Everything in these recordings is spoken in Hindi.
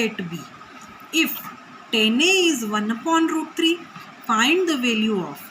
at B. If tan A is 1/√3, find the value of,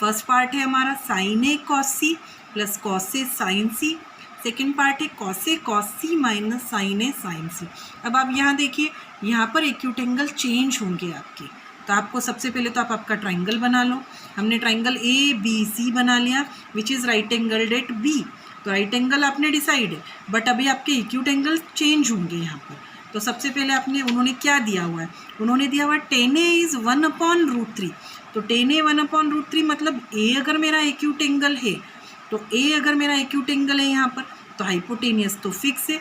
first part है हमारा sin A cos C plus cos A sin C, second part है cos A cos C minus sin A sin C। अब आप यहाँ देखिए, यहाँ पर एक्यूट एंगल चेंज होंगे आपके, तो आपको सबसे पहले तो आप आपका ट्राइंगल बना लो। हमने ट्राइंगल ABC बना लिया which is right angled at B, तो राइट एंगल आपने डिसाइड है, बट अभी आपके एक्यूट एंगल चेंज होंगे यहाँ पर। तो सबसे पहले आपने, उन्होंने क्या दिया हुआ है, उन्होंने दिया हुआ है tan A इज़ 1/√3, तो tan A 1/√3 मतलब A अगर मेरा एक्यूट एंगल है, तो A अगर मेरा एक्यूट एंगल है यहाँ पर, तो हाइपोटेनियस तो फिक्स है।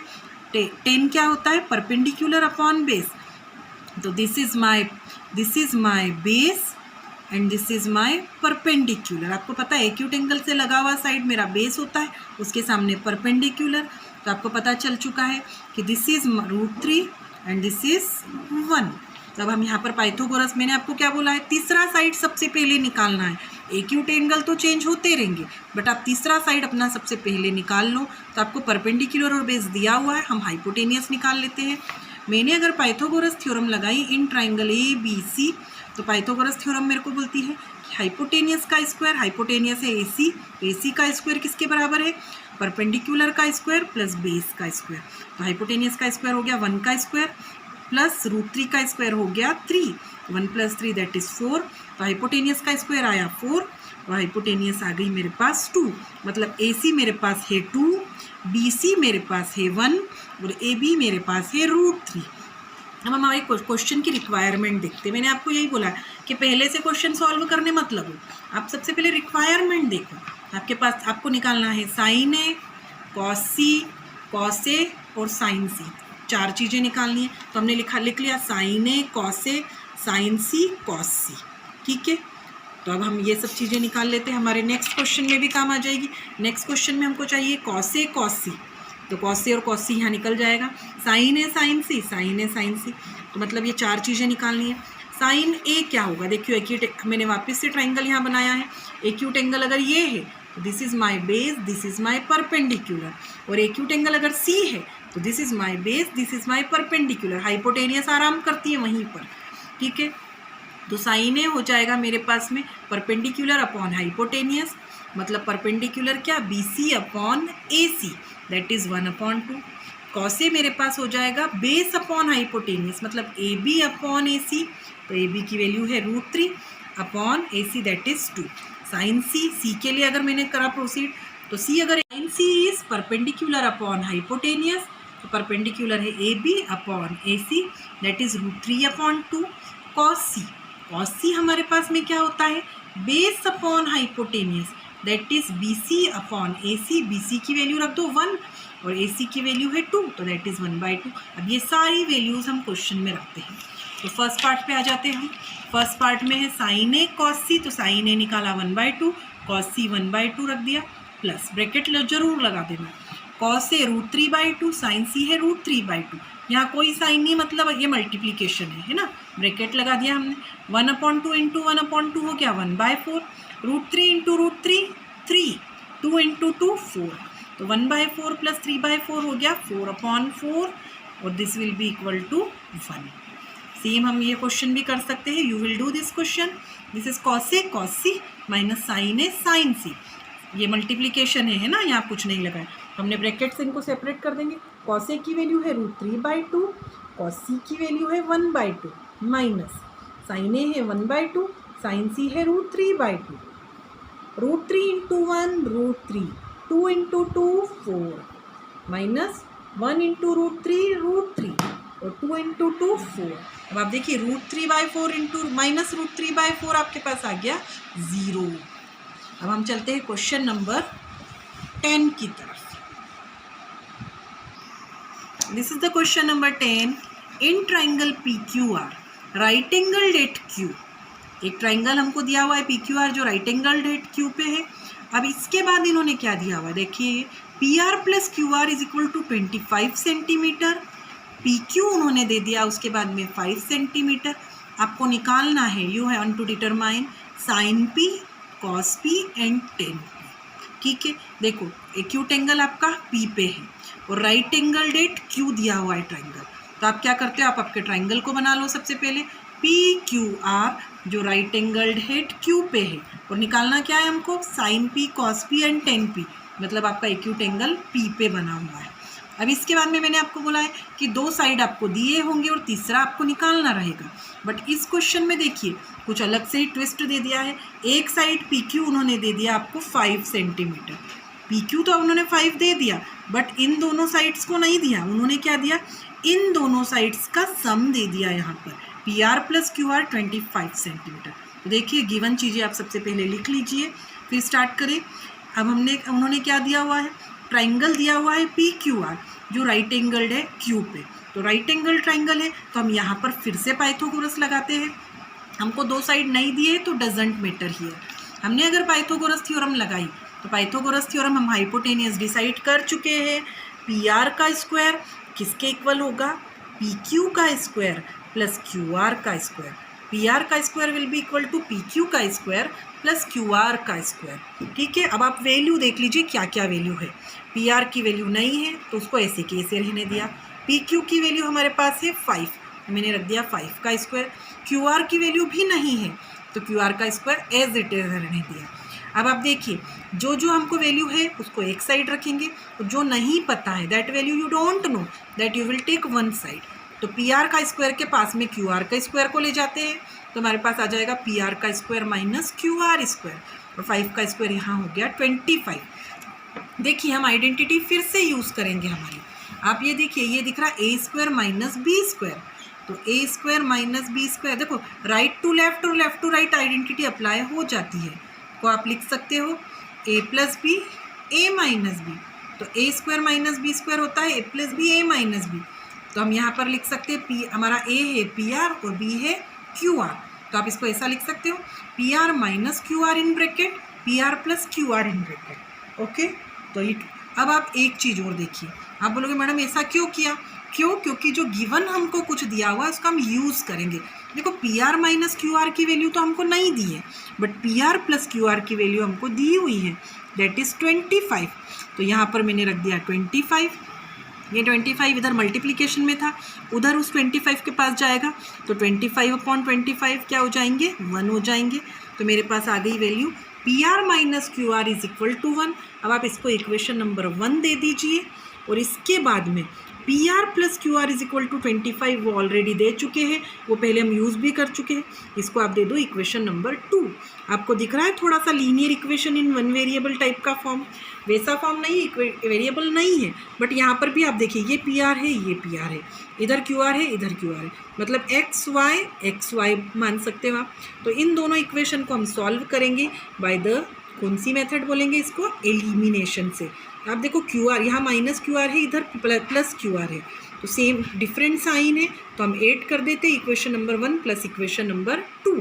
टेन क्या होता है, परपेंडिकुलर अपॉन बेस, तो this is my base and this is my perpendicular. आपको पता है एक्यूट एंगल से लगा हुआ साइड मेरा बेस होता है, उसके सामने परपेंडिकुलर, तो आपको पता चल चुका है कि this is √3 and this is 1। तो अब हम यहाँ पर पाइथागोरस, मैंने आपको क्या बोला है, तीसरा साइड सबसे पहले निकालना है। एक्यूट एंगल तो चेंज होते रहेंगे, बट आप तीसरा साइड अपना सबसे पहले निकाल लो। तो आपको परपेंडिकुलर और बेस दिया हुआ है, हम हाइपोटेनियस निकाल लेते हैं। मैंने अगर पाइथागोरस थ्योरम लगाई इन ट्राइंगल ABC, तो पाइथागोरस थ्योरम मेरे को बोलती है कि हाइपोटेनियस का स्क्वायर, हाइपोटेनियस है AC का स्क्वायर किसके बराबर है, परपेंडिकुलर का स्क्वायर प्लस बेस का स्क्वायर। तो हाइपोटेनियस का स्क्वायर हो गया 1 का स्क्वायर प्लस √3 का स्क्वायर हो गया 3, 1 + 3 दैट इज़ 4। तो हाइपोटेनियस का स्क्वायर आया 4 और हाइपोटेनियस आ गई मेरे पास 2, मतलब AC मेरे पास है 2, BC मेरे पास है 1 और AB मेरे पास है √3। अब हम हमारे क्वेश्चन की रिक्वायरमेंट देखते हैं। मैंने आपको यही बोला कि पहले से क्वेश्चन सॉल्व करने मत लगो, आप सबसे पहले रिक्वायरमेंट देखो। आपके पास आपको निकालना है sin A cos C cos A और sin C, 4 चीज़ें निकालनी है। तो हमने लिख लिया sin A cos A sin C cos C, ठीक है। तो अब हम ये सब चीज़ें निकाल लेते हैं, हमारे नेक्स्ट क्वेश्चन में भी काम आ जाएगी। नेक्स्ट क्वेश्चन में हमको चाहिए cos A cos C, तो cos A और cos C यहाँ निकल जाएगा, sin A sin C sin A sin C, तो मतलब ये 4 चीज़ें निकालनी है। sin A क्या होगा, देखियो एक्यूट, मैंने वापस से ट्राइंगल यहाँ बनाया है। एक्यूट एंगल अगर ये है तो this is my base, this is my perpendicular, और एक्यूट एंगल अगर C है तो this is my base, this is my perpendicular. Hypotenuse आराम करती है वहीं पर, ठीक है। तो sin A हो जाएगा मेरे पास में परपेंडिकुलर अपॉन हाइपोटेनियस, मतलब परपेंडिकुलर क्या, BC upon AC that is 1/2। cos A मेरे पास हो जाएगा बेस अपॉन हाइपोटेनियस, मतलब AB अपॉन AC, तो AB की वैल्यू है √3 upon AC that is 2। sin C के लिए अगर मैंने करा प्रोसीड, तो C अगर sin C is perpendicular upon hypotenuse, तो परपेंडिकुलर है AB upon AC that is √3/2। cos C हमारे पास में क्या होता है, base upon hypotenuse that is BC upon AC, BC की वैल्यू रख दो 1 और AC की वैल्यू है 2, तो दैट इज़ 1/2। अब ये सारी वैल्यूज़ हम क्वेश्चन में रखते हैं। तो फर्स्ट पार्ट पे आ जाते हैं हम। फर्स्ट पार्ट में है sin A cos C, तो sin A निकाला 1/2, cos C 1/2 रख दिया, प्लस ब्रैकेट जरूर लगा देना, cos A √3/2 sin C है √3/2, यहाँ कोई साइन नहीं, मतलब ये मल्टीप्लीकेशन है ना, ब्रैकेट लगा दिया हमने। 1/2 इंटू 1/2 हो गया 1/4, √3 इंटू √3 3, 2 इंटू 2 4, तो 1/4 प्लस 3/4 हो गया 4/4 और this will be equal to 1। Same हम ये क्वेश्चन भी कर सकते हैं, you will do this question. This is cos A cos C minus sin A sin C, ये मल्टीप्लीकेशन है ना, यहाँ कुछ नहीं लगा है, हमने ब्रैकेट से इनको सेपरेट कर देंगे। cos A की वैल्यू है √3/2, cos C की वैल्यू है 1/2 माइनस sin A है 1/2, sin C है √3/2, √3 इंटू 1 √3, 2 इंटू 2 4 माइनस 1 इंटू √3 और 2 इंटू 2 4। अब आप देखिए √3/4 इंटू माइनस √3/4 आपके पास आ गया 0। अब हम चलते हैं क्वेश्चन नंबर 10 की तरफ। This is the question number 10। In triangle PQR right angle at Q, एक ट्राइंगल हमको दिया हुआ है PQR जो राइट एंगल एट Q पे है। अब इसके बाद इन्होंने क्या दिया हुआ है, देखिए PR plus QR is equal to 25 centimetre, PQ उन्होंने दे दिया उसके बाद में 5 सेंटीमीटर। आपको निकालना है, you have to determine sin P cos P and tan P, ठीक है। देखो एक्यूट एंगल आपका P पे है और राइट एंगल एट Q दिया हुआ है ट्राइंगल, तो आप क्या करते हो, आप आपके ट्राइंगल को बना लो सबसे पहले। पी क्यू आर जो राइट एंगल्ड है क्यू पे है, और निकालना क्या है हमको, sine P, cos P and tan P, मतलब आपका एक्यूट एंगल पी पे बना हुआ है। अब इसके बाद में मैंने आपको बोला है कि दो साइड आपको दिए होंगे और तीसरा आपको निकालना रहेगा। बट इस क्वेश्चन में देखिए कुछ अलग से ही ट्विस्ट दे दिया है। एक साइड पी क्यू उन्होंने दे दिया आपको 5 सेंटीमीटर, पी क्यू तो उन्होंने 5 दे दिया, बट इन दोनों साइड्स को नहीं दिया। उन्होंने क्या दिया, इन दोनों साइड्स का सम दे दिया यहाँ पर, P R plus Q are 25 centimetre. तो देखिए गिवन चीज़ें आप सबसे पहले लिख लीजिए, फिर स्टार्ट करें। अब उन्होंने क्या दिया हुआ है, ट्राइंगल दिया हुआ है पी क्यू आर जो राइट एंगल्ड है क्यू पे। तो राइट एंगल ट्राइंगल है तो हम यहाँ पर फिर से पाइथागोरस लगाते हैं। हमको दो साइड नहीं दिए तो डजेंट मैटर हियर। हमने अगर पाइथागोरस थ्योरम लगाई तो पाइथागोरस थ्योरम हम हाइपोटेनियस डिसाइड कर चुके हैं। पी आर का स्क्वायर किसके इक्वल होगा, पी क्यू का स्क्वायर प्लस क्यू आर का स्क्वायर। पी आर का square will be equal to P Q का स्क्वायर प्लस क्यू आर का स्क्वायर। ठीक है, अब आप वैल्यू देख लीजिए क्या क्या वैल्यू है। पी आर की वैल्यू नहीं है तो उसको ऐसे के ऐसे रहने दिया। पी क्यू की वैल्यू हमारे पास है 5, मैंने रख दिया 5 का स्क्वायर। क्यू आर की वैल्यू भी नहीं है तो क्यू आर का स्क्वायर एज इट इज रहने दिया। अब आप देखिए जो जो हमको वैल्यू है उसको एक साइड रखेंगे, तो जो नहीं पता है that value you don't know that you will take one side. तो पी आर का स्क्वायर के पास में क्यू आर का स्क्वायर को ले जाते हैं तो हमारे पास आ जाएगा पी आर का square minus Q are square, और 5 का स्क्वायर यहाँ हो गया 25। देखिए हम आइडेंटिटी फिर से यूज़ करेंगे हमारी। आप ये देखिए ये दिख रहा है A square minus B square, तो A square minus B square, देखो राइट टू लेफ्ट और left to right identity apply हो जाती है। तो आप लिख सकते हो A plus B A minus B, तो A square minus B square होता है A plus B A minus B. तो हम यहाँ पर लिख सकते हैं पी, हमारा ए है पी आर और बी है क्यू आर, तो आप इसको ऐसा लिख सकते हो P R minus Q R in bracket P R plus Q R in bracket. Okay, तो इट। अब आप एक चीज़ और देखिए, आप बोलोगे मैडम ऐसा क्यों किया, क्योंकि जो गिवन हमको कुछ दिया हुआ है उसका हम यूज़ करेंगे। देखो P R minus Q R की वैल्यू तो हमको नहीं दी है, but P R plus Q R की वैल्यू हमको दी हुई है, दैट इज़ 25। तो यहाँ पर मैंने रख दिया 25। ये 25 इधर मल्टीप्लिकेशन में था, उधर उस 25 के पास जाएगा तो 25/25 क्या हो जाएंगे, 1 हो जाएंगे। तो मेरे पास आ गई value P R minus Q R is equal to 1। अब आप इसको इक्वेशन नंबर 1 दे दीजिए, और इसके बाद में P R plus Q R is equal to 25 वो ऑलरेडी दे चुके हैं, वो पहले हम यूज़ भी कर चुके हैं। इसको आप दे दो इक्वेशन नंबर 2। आपको दिख रहा है थोड़ा सा linear equation in one variable type का फॉर्म, वैसा फॉर्म नहीं, वेरिएबल नहीं है, बट यहाँ पर भी आप देखिए ये पी आर है ये पी आर है, इधर क्यू आर है इधर क्यू आर है, मतलब एक्स वाई मान सकते हो आप। तो इन दोनों इक्वेशन को हम सॉल्व करेंगे बाय द कौन सी मेथड बोलेंगे इसको, एलिमिनेशन से। आप देखो क्यू आर यहाँ माइनस क्यू आर है, इधर प्लस क्यू आर है, तो सेम डिफरेंट साइन है, तो हम ऐड कर देते equation number 1 plus equation number 2।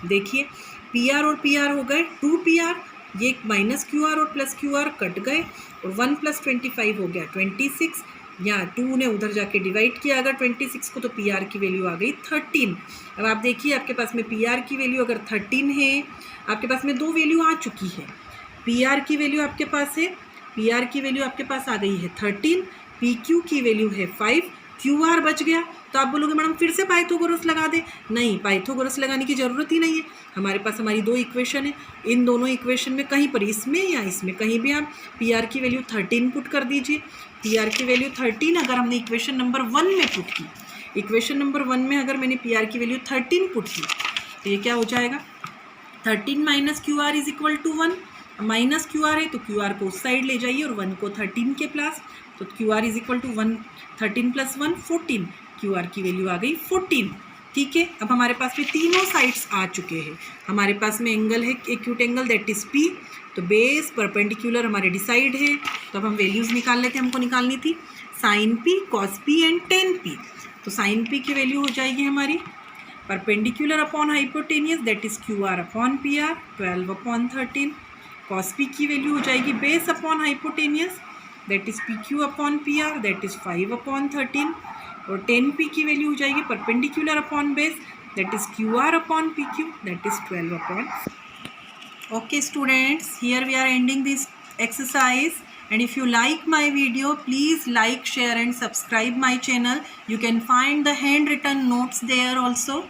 देखिए पी आर और पी आर हो गए 2 पी आर, ये माइनस क्यू आर और प्लस क्यू आर कट गए, और 1 + 25 हो गया 26। यहाँ 2 ने उधर जाके डिवाइड किया अगर 26 को, तो पी आर की वैल्यू आ गई 13। अब आप देखिए आपके पास में पी आर की वैल्यू अगर 13 है, आपके पास में दो वैल्यू आ चुकी है। पी आर की वैल्यू आपके पास है, पी आर की वैल्यू आपके पास आ गई है 13, पी क्यू की वैल्यू है 5, क्यू आर बच गया। तो आप बोलोगे मैडम फिर से पाइथागोरस लगा दे, नहीं पाइथागोरस लगाने की ज़रूरत ही नहीं है। हमारे पास हमारी दो इक्वेशन है, इन दोनों इक्वेशन में कहीं पर इसमें या इसमें कहीं भी आप पी आर की वैल्यू 13 पुट कर दीजिए। पी आर की वैल्यू 13 अगर हमने इक्वेशन नंबर 1 में पुट की, इक्वेशन नंबर 1 में अगर मैंने पी आर की वैल्यू 13 पुट की, तो ये क्या हो जाएगा 13 minus Q R is equal to 1। Minus Q R है तो क्यू आर को उस साइड ले जाइए और 1 को 13 के प्लस, तो Q R is equal to 1, 13 + 1 14, Q R की वैल्यू आ गई 14। ठीक है, अब हमारे पास में तीनों साइड्स आ चुके हैं। हमारे पास में एंगल है acute angle that is P, तो बेस परपेंडिकुलर हमारे डिसाइड है। तो अब हम वैल्यूज़ निकाल लेते हैं, हमको निकालनी थी sine P, cos P and tan P. तो साइन पी की वैल्यू हो जाएगी हमारी perpendicular upon hypotenuse that is Q R upon P R 12/13। Cos P की वैल्यू हो जाएगी base upon hypotenuse that is P Q upon P R that is 5/13, और टेन पी की वैल्यू हो जाएगी perpendicular upon base that is Q R upon P Q that is 12/। Okay students, here we are ending this exercise. And if you like my video, please like, share and subscribe my channel. You can find the handwritten notes there also.